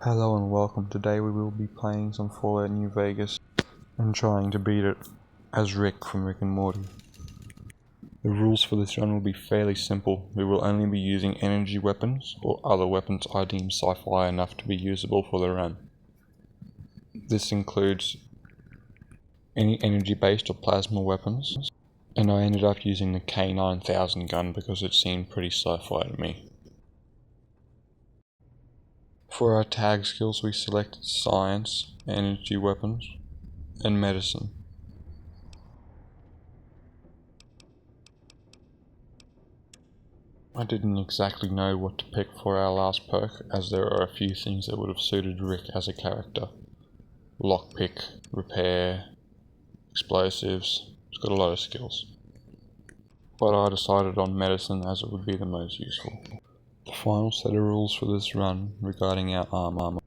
Hello and welcome. Today we will be playing some Fallout New Vegas and trying to beat it as Rick from Rick and Morty. The rules for this run will be fairly simple. We will only be using energy weapons or other weapons I deem sci-fi enough to be usable for the run. This includes any energy-based or plasma weapons, and I ended up using the K9000 gun because it seemed pretty sci-fi to me. For our tag skills we selected science, energy weapons, and medicine. I didn't exactly know what to pick for our last perk, as there are a few things that would have suited Rick as a character. Lockpick, repair, explosives, it's got a lot of skills. But I decided on medicine as it would be the most useful. The final set of rules for this run regarding our armor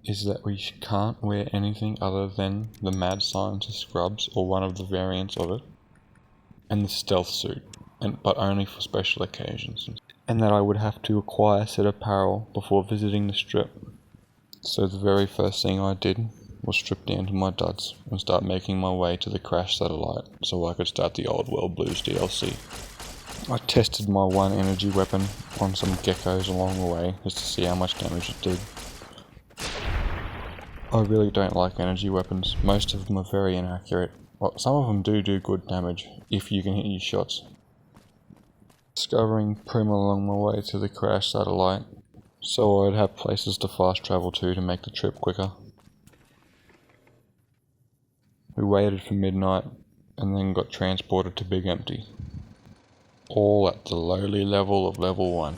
is that we can't wear anything other than the Mad Scientist scrubs or one of the variants of it, and the stealth suit, but only for special occasions. And that I would have to acquire said apparel before visiting the strip. So the very first thing I did was strip down to my duds and start making my way to the crash satellite so I could start the Old World Blues DLC. I tested my one energy weapon on some geckos along the way just to see how much damage it did. I really don't like energy weapons. Most of them are very inaccurate. Well, some of them do good damage if you can hit your shots. Discovering Prim along my way to the crash satellite, so I'd have places to fast travel to make the trip quicker. We waited for midnight and then got transported to Big Empty. All at the lowly level of level 1.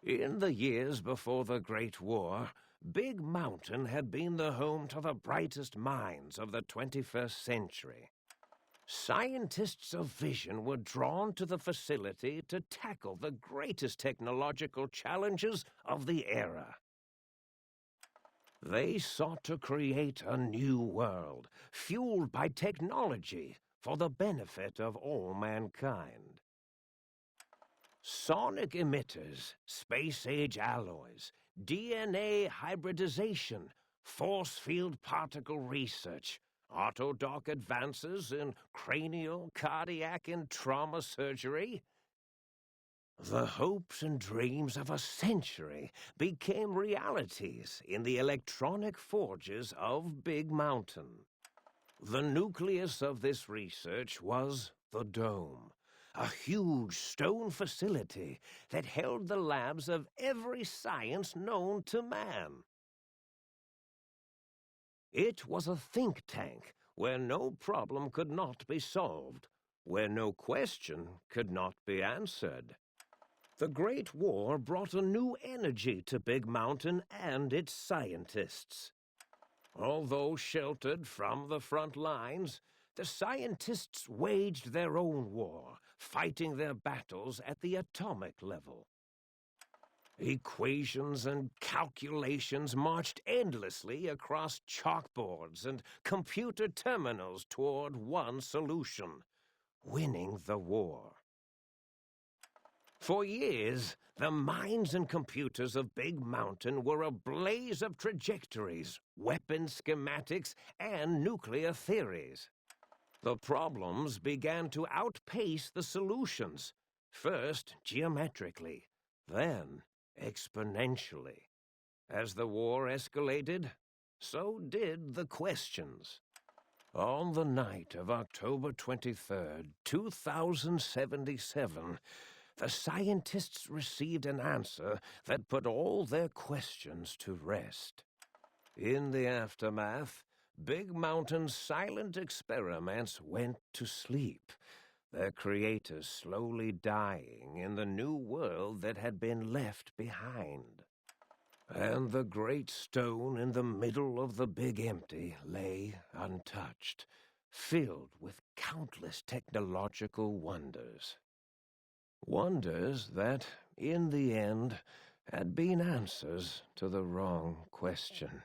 In the years before the Great War, Big Mountain had been the home to the brightest minds of the 21st century. Scientists of vision were drawn to the facility to tackle the greatest technological challenges of the era. They sought to create a new world, fueled by technology for the benefit of all mankind. Sonic emitters, space-age alloys, DNA hybridization, force field particle research, autodoc advances in cranial, cardiac, and trauma surgery. The hopes and dreams of a century became realities in the electronic forges of Big Mountain. The nucleus of this research was the Dome, a huge stone facility that held the labs of every science known to man. It was a think tank where no problem could not be solved, where no question could not be answered. The Great War brought a new energy to Big Mountain and its scientists. Although sheltered from the front lines, the scientists waged their own war, fighting their battles at the atomic level. Equations and calculations marched endlessly across chalkboards and computer terminals toward one solution: winning the war. For years, the minds and computers of Big Mountain were a blaze of trajectories, weapon schematics, and nuclear theories. The problems began to outpace the solutions, first geometrically, then exponentially. As the war escalated, so did the questions. On the night of October 23rd, 2077, the scientists received an answer that put all their questions to rest. In the aftermath, Big Mountain's silent experiments went to sleep, their creators slowly dying in the new world that had been left behind. And the great stone in the middle of the Big Empty lay untouched, filled with countless technological wonders. Wonders that, in the end, had been answers to the wrong question.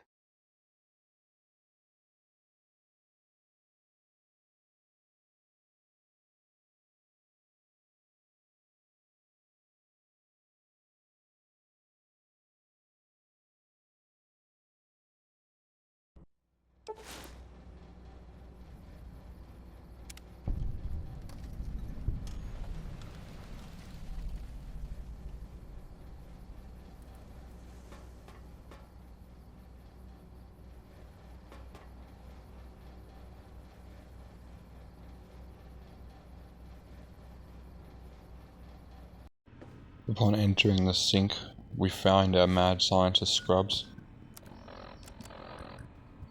Upon entering the sink, we find our mad scientist scrubs.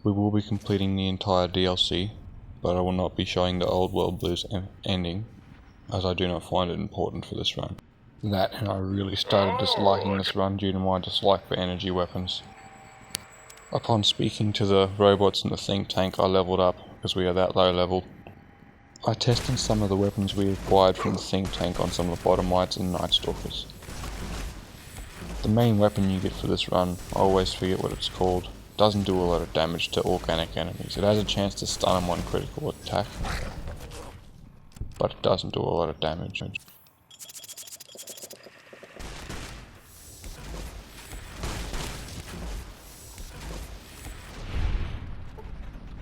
We will be completing the entire DLC, but I will not be showing the Old World Blues ending, as I do not find it important for this run. That, and I really started disliking this run due to my dislike for energy weapons. Upon speaking to the robots in the think tank, I leveled up, because we are that low level. I tested some of the weapons we acquired from the think tank on some of the Bottomites and Night Stalkers. The main weapon you get for this run, I always forget what it's called, doesn't do a lot of damage to organic enemies. It has a chance to stun them on critical attack, but it doesn't do a lot of damage.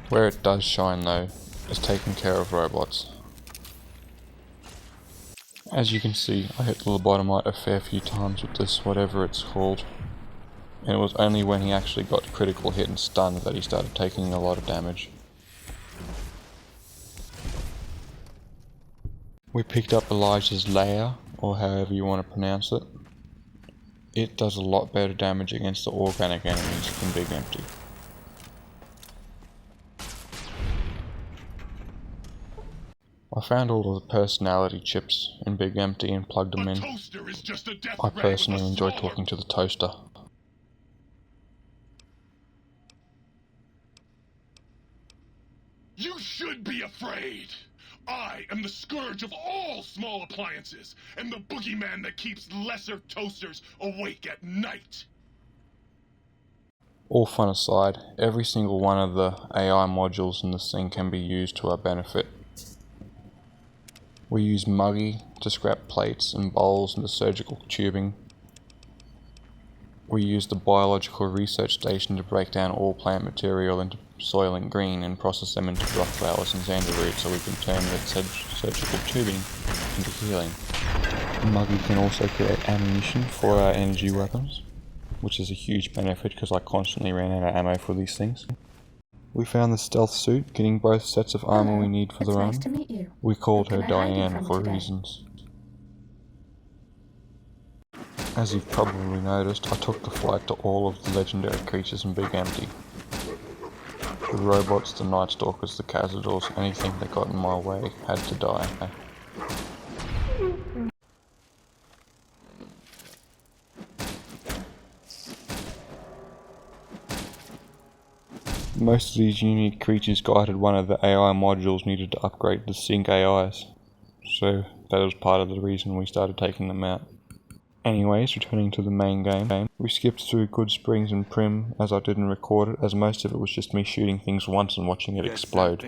Where it does shine though, is taking care of robots. As you can see, I hit the lobotomite a fair few times with this, whatever it's called, and it was only when he actually got critical hit and stunned that he started taking a lot of damage. We picked up Elijah's Lair, or however you want to pronounce it. It does a lot better damage against the organic enemies than Big Empty. I found all of the personality chips in Big Empty and plugged them in. I personally enjoy talking to the toaster. You should be afraid! I am the scourge of all small appliances, and the boogeyman that keeps lesser toasters awake at night! All fun aside, every single one of the AI modules in this thing can be used to our benefit. We use Muggy to scrap plates and bowls into surgical tubing. We use the biological research station to break down all plant material into Soylent Green and process them into rock flowers and xanderroot so we can turn the surgical tubing into healing. Muggy can also create ammunition for our energy weapons, which is a huge benefit because I constantly ran out of ammo for these things. We found the stealth suit, getting both sets of armor we need for the run. Nice to meet you. We called her Where can I hide you Diane from for today? reasons. As you've probably noticed, I took the fight to all of the legendary creatures in Big Empty. The robots, the Night Stalkers, the Cazadors, anything that got in my way had to die. Most of these unique creatures guided one of the AI modules needed to upgrade the sync AIs, so that was part of the reason we started taking them out. Anyways, returning to the main game, we skipped through Good Springs and Prim as I didn't record it, as most of it was just me shooting things once and watching it explode.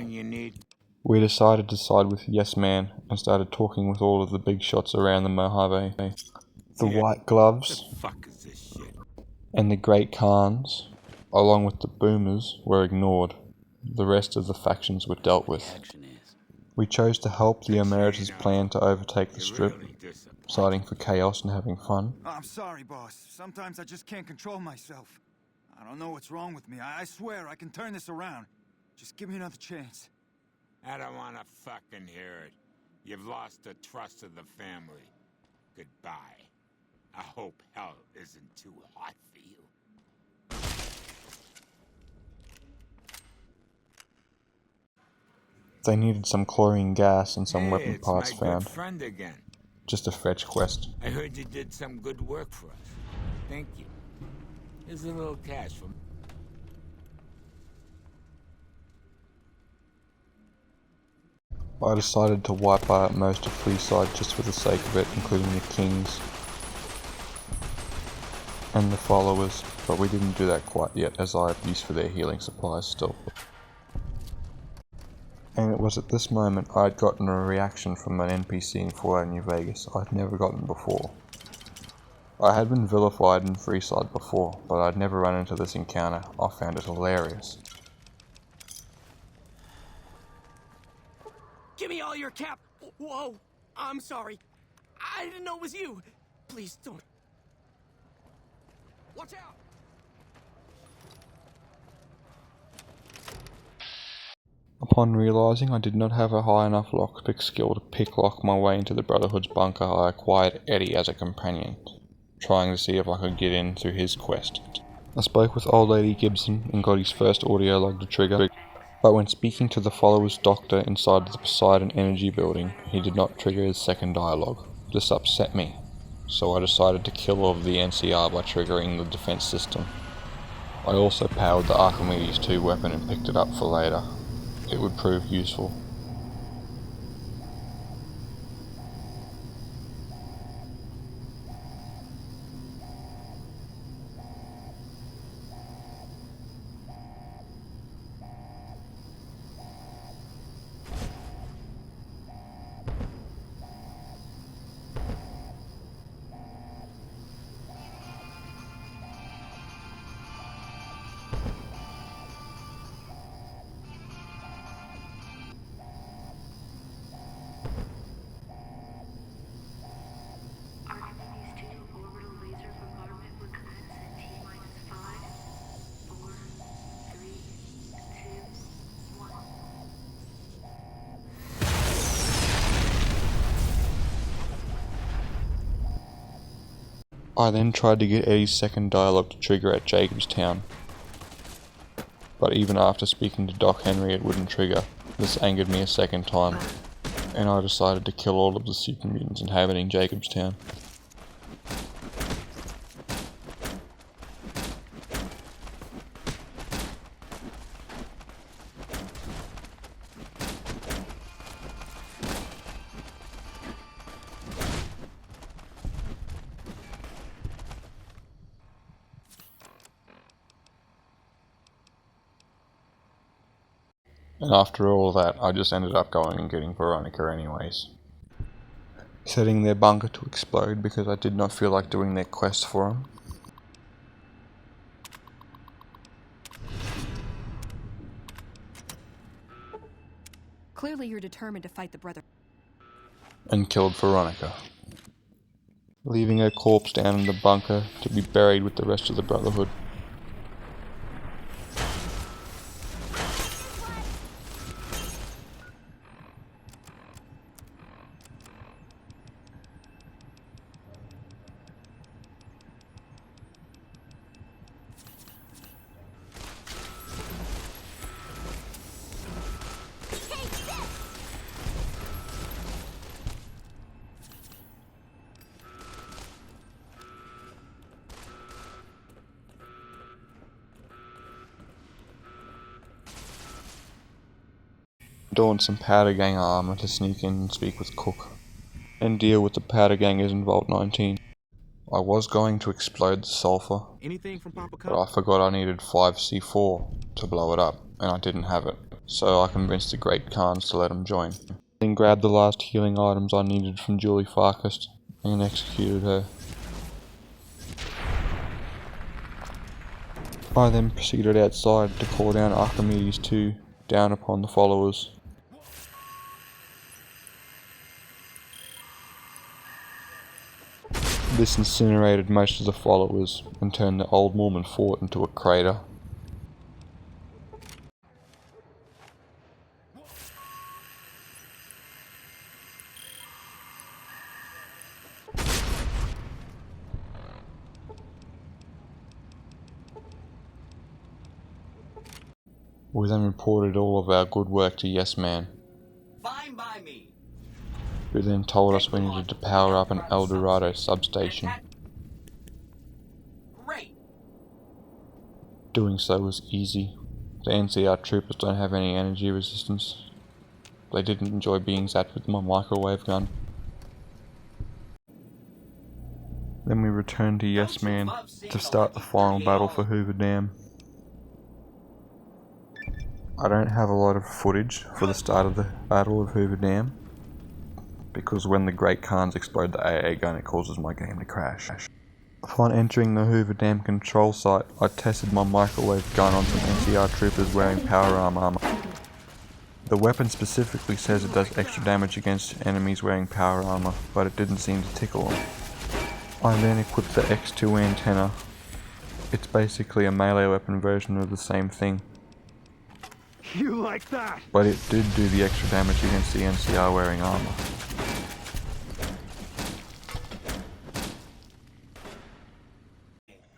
We decided to side with Yes Man and started talking with all of the big shots around the Mojave. The White Gloves and the Great Khans, along with the Boomers, were ignored. The rest of the factions were dealt with. We chose to help the Emeritus plan to overtake the Strip, siding for chaos and having fun. I'm sorry, boss. Sometimes I just can't control myself. I don't know what's wrong with me. I swear I can turn this around. Just give me another chance. I don't want to fucking hear it. You've lost the trust of the family. Goodbye. I hope hell isn't too hot for you. They needed some chlorine gas and some weapon it's parts my found. good friend again. Just a fetch quest. I heard you did some good work for us. Thank you. Here's a little cash from... I decided to wipe out most of Freeside just for the sake of it, including the Kings and the followers, but we didn't do that quite yet as I have use for their healing supplies still. And it was at this moment I had gotten a reaction from an NPC in Fallout New Vegas I'd never gotten before. I had been vilified in Freeside before, but I'd never run into this encounter. I found it hilarious. Give me all your cap! Whoa! I'm sorry. I didn't know it was you. Please don't. Watch out! Upon realizing I did not have a high enough lockpick skill to picklock my way into the Brotherhood's bunker, I acquired Eddie as a companion, trying to see if I could get in through his quest. I spoke with Old Lady Gibson and got his first audio log to trigger, but when speaking to the follower's doctor inside the Poseidon Energy Building, he did not trigger his second dialogue. This upset me, so I decided to kill all of the NCR by triggering the defense system. I also powered the Archimedes 2 weapon and picked it up for later. It would prove useful. I then tried to get Eddie's second dialogue to trigger at Jacobstown, but even after speaking to Doc Henry it wouldn't trigger. This angered me a second time, and I decided to kill all of the super mutants inhabiting Jacobstown. And after all that, I just ended up going and getting Veronica anyways. Setting their bunker to explode because I did not feel like doing their quest for them. Clearly you're determined to fight the brother. And killed Veronica, leaving her corpse down in the bunker to be buried with the rest of the Brotherhood. Donned some Powder Gang armor to sneak in and speak with Cook, and deal with the Powder Gangers in Vault 19. I was going to explode the sulfur, Anything from Papa but I forgot I needed 5C4 to blow it up, and I didn't have it, so I convinced the Great Khans to let him join. Then grabbed the last healing items I needed from Julie Farkas, and executed her. I then proceeded outside to call down Archimedes 2 down upon the followers. This incinerated most of the followers and turned the Old Mormon fort into a crater. We then reported all of our good work to Yes Man, Fine by me. who then told us we needed to power up an El Dorado substation. Great. Doing so was easy. The NCR troopers don't have any energy resistance. They didn't enjoy being zapped with my microwave gun. Then we returned to Yes Man to start the final battle for Hoover Dam. I don't have a lot of footage for the start of the Battle of Hoover Dam, because when the Great Khans explode the AA gun, it causes my game to crash. Upon entering the Hoover Dam control site, I tested my microwave gun on some NCR troopers wearing power armor. The weapon specifically says it does extra damage against enemies wearing power armor, but it didn't seem to tickle them. I then equipped the X2 antenna. It's basically a melee weapon version of the same thing. You like that? But it did do the extra damage against the NCR wearing armor.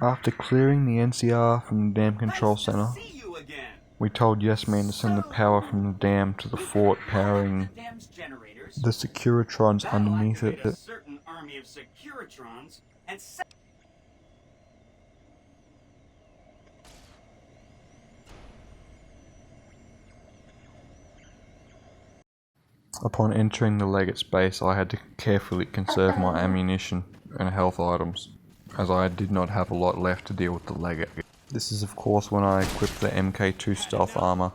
After clearing the NCR from the dam control center, we told Yes Man to send the power from the dam to the fort powering the Securitrons underneath it. Upon entering the Legate's base, I had to carefully conserve my ammunition and health items, as I did not have a lot left to deal with the Legate. This is of course when I equipped the MK2 stealth armor,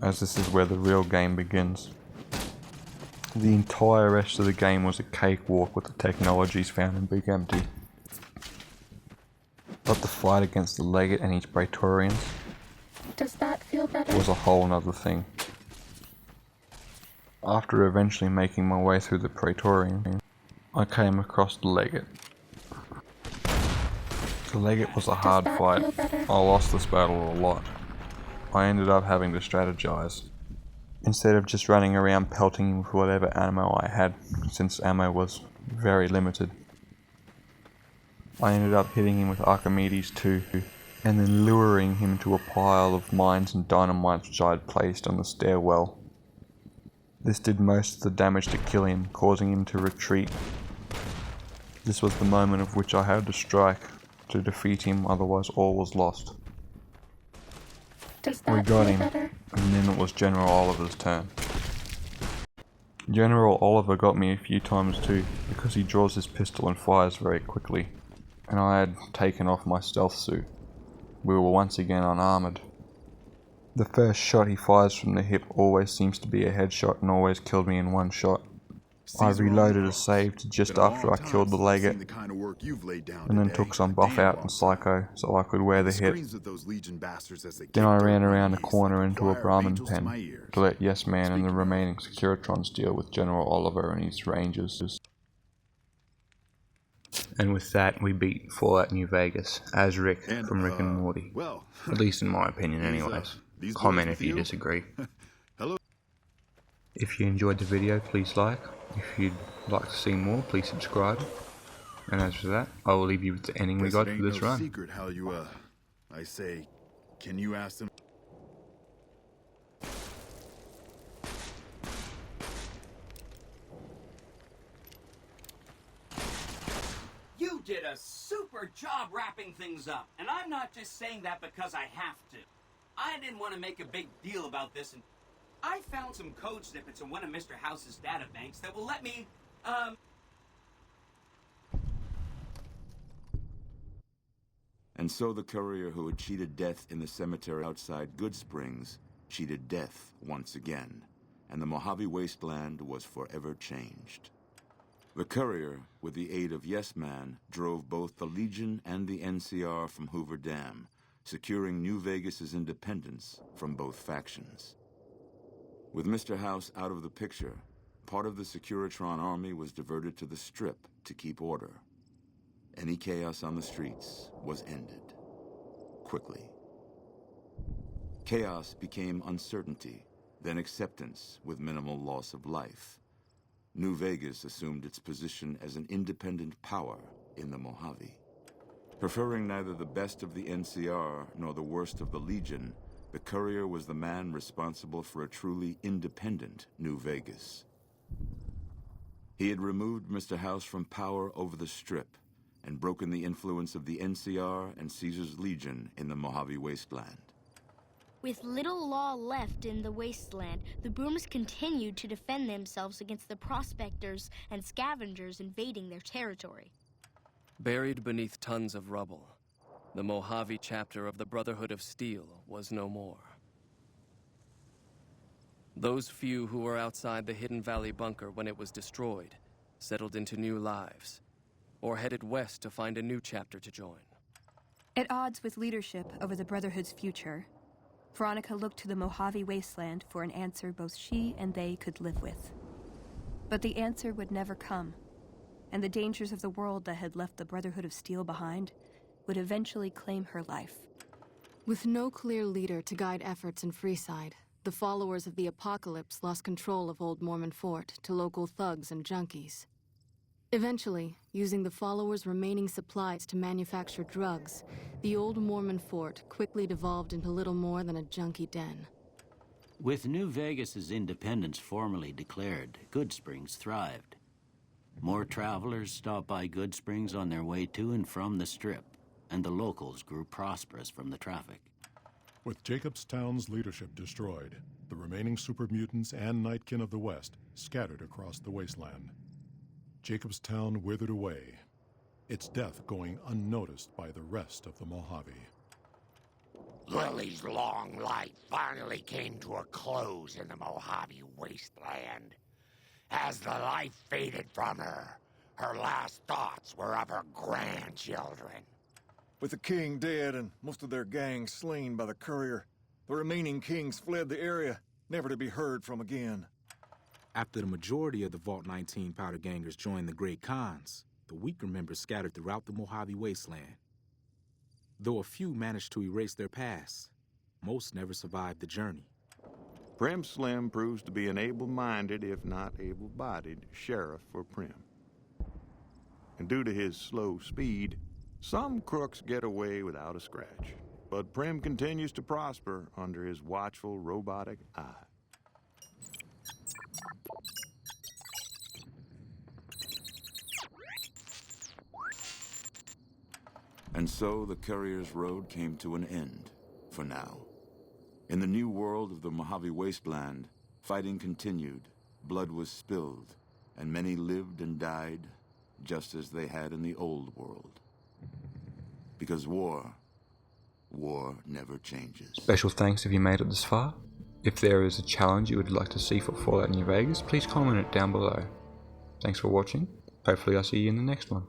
as this is where the real game begins. The entire rest of the game was a cakewalk with the technologies found in Big Empty. But the fight against the Legate and his Praetorians was a whole nother thing. After eventually making my way through the Praetorian, I came across the Legate. The Legate was a hard fight. I lost this battle a lot. I ended up having to strategize, instead of just running around pelting him with whatever ammo I had, since ammo was very limited. I ended up hitting him with Archimedes too, and then luring him to a pile of mines and dynamite which I had placed on the stairwell. This did most of the damage to kill him, causing him to retreat. This was the moment of which I had to strike to defeat him, otherwise all was lost. We got him, and then it was General Oliver's turn. General Oliver got me a few times too, because he draws his pistol and fires very quickly, and I had taken off my stealth suit. We were once again unarmored. The first shot he fires from the hip always seems to be a headshot and always killed me in one shot. I reloaded a save to just after I killed the Legate, and then took some buff out in Psycho so I could wear the hit. Then I ran around a corner into a Brahmin pen to let Yes Man and the remaining Securitrons deal with General Oliver and his rangers. And with that, we beat Fallout New Vegas as Rick from Rick and Morty. At least in my opinion anyways. Comment if you disagree. If you enjoyed the video, please like. If you'd like to see more, please subscribe. And as for that, I will leave you with the ending we got for this run. Secret how you, I say, can you ask them? You did a super job wrapping things up, and I'm not just saying that because I have to. I didn't want to make a big deal about this, and I found some code snippets in one of Mr. House's databanks that will let me, And so the courier who had cheated death in the cemetery outside Goodsprings cheated death once again, and the Mojave Wasteland was forever changed. The courier, with the aid of Yes Man, drove both the Legion and the NCR from Hoover Dam, securing New Vegas's independence from both factions. With Mr. House out of the picture, part of the Securitron army was diverted to the Strip to keep order. Any chaos on the streets was ended. Quickly. Chaos became uncertainty, then acceptance with minimal loss of life. New Vegas assumed its position as an independent power in the Mojave. Preferring neither the best of the NCR nor the worst of the Legion, the courier was the man responsible for a truly independent New Vegas. He had removed Mr. House from power over the Strip and broken the influence of the NCR and Caesar's Legion in the Mojave Wasteland. With little law left in the wasteland, the Brooms continued to defend themselves against the prospectors and scavengers invading their territory. Buried beneath tons of rubble, the Mojave chapter of the Brotherhood of Steel was no more. Those few who were outside the Hidden Valley bunker when it was destroyed settled into new lives, or headed west to find a new chapter to join. At odds with leadership over the Brotherhood's future, Veronica looked to the Mojave wasteland for an answer both she and they could live with. But the answer would never come, and the dangers of the world that had left the Brotherhood of Steel behind would eventually claim her life. With no clear leader to guide efforts in Freeside, the followers of the Apocalypse lost control of Old Mormon Fort to local thugs and junkies. Eventually, using the followers' remaining supplies to manufacture drugs, the Old Mormon Fort quickly devolved into little more than a junkie den. With New Vegas's independence formally declared, Goodsprings thrived. More travelers stopped by Goodsprings on their way to and from the Strip, and the locals grew prosperous from the traffic. With Jacobstown's leadership destroyed, the remaining super mutants and Nightkin of the West scattered across the wasteland. Jacobstown withered away, its death going unnoticed by the rest of the Mojave. Lily's long life finally came to a close in the Mojave wasteland. As the life faded from her, her last thoughts were of her grandchildren. With the king dead and most of their gang slain by the courier, the remaining kings fled the area, never to be heard from again. After the majority of the Vault 19 powder gangers joined the Great Khans, the weaker members scattered throughout the Mojave wasteland. Though a few managed to erase their past, most never survived the journey. Prim Slim proves to be an able-minded, if not able-bodied, sheriff for Prim. And due to his slow speed, some crooks get away without a scratch. But Prim continues to prosper under his watchful, robotic eye. And so the Courier's Road came to an end, for now. In the new world of the Mojave Wasteland, fighting continued, blood was spilled, and many lived and died just as they had in the old world. Because war never changes. Special thanks if you made it this far. If there is a challenge you would like to see for Fallout New Vegas, please comment it down below. Thanks for watching. Hopefully I'll see you in the next one.